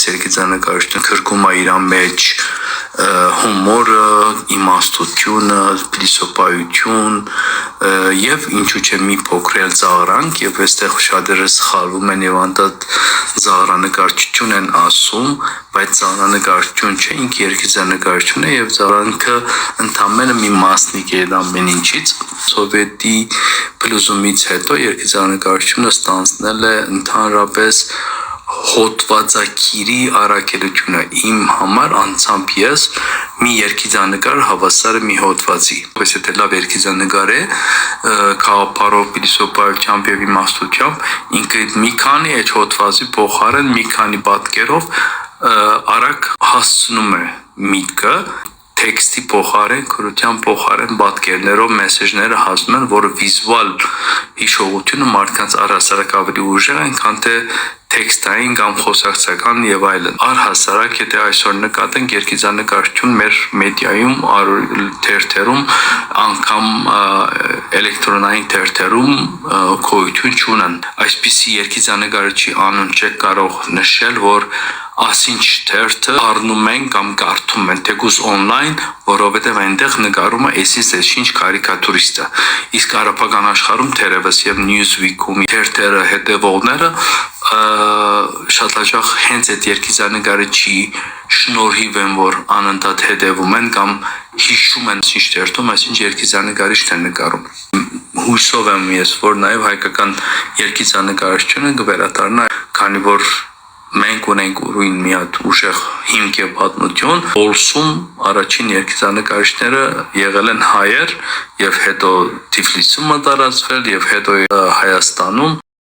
երկիծանկարչությունը քրկում է իր մեջ հումորը, իմաստությունը, փիլիսոփայություն եւ ինչու՞ չէ մի փոքր ծաղրանք եւ այստեղ շատերը սխալվում են եւ անդադ ծաղրանկարչություն են ասում, բայց ծաղրանկարչություն չէ, ինքը երկիծանկարչություն է եւ ծաղրանքը ընդամենը մի մասնիկ է ամեն ինչից։ Սովետի փլուզումից հետո երկիծանկարչությունը ստանձնել է ընդհանրապես հոդվածակիրի առաքելությունը իմ համար անցամբ ես մի երկիծանկար հավասար է մի հոդվածի ось եթե լավ երկիծանկար է քաղաքապարով փիլիսոփայությամբ եւ իմաստությամբ ինքը մի քանի այդ հոդվածի փոխարեն մի քանի պատկերով արագ հասցնում է միտքը տեքստի փոխարեն, քրության փոխարեն պատկերներով մեսեջները հասնում են, որը վիզուալ հիշողությունը մարդկանց առհասարակ ավելի ուժեղ են, քան թե տեքստային կամ խոսակցական եւ այլն։ Առհասարակ, եթե այսօր նկատենք երկիծանկարչություն մեր մեդիայում, թերթերում, անգամ էլեկտրոնային թերթերում գոյություն չունեն։ Այսպիսի երկիծանկարչի անուն չեք կարող նշել, որ ասինչ թերթը առնում են կամ կարդում են թեկուզ օնլայն, որովհետև այնտեղ նկարում է ինչ կարիկատուրիստը։ Իսկ արաբական աշխարհում թերևս եւ Newsweek-ում թերթերը հետևողները շատ հաճախ հենց այդ երկիծանկարչի շնորհիվ են, որ անընդհատ հետևում են կամ հիշում են ինչ թերթում, այսինչ երկիծանկարիչն են նկարում։ Հույսով եմ ես, որ նաեւ հայկական երկիծանկարչությունը կվերադառնա, քանի որ մենք ունենք ուրույն մի հատ ուժեղ հիմք եւ պատմություն, Պոլսում առաջին երկիծանկարիչները եղել են հայեր եւ հետո Թիֆլիսում տարածվել եւ հետո Հայաստանում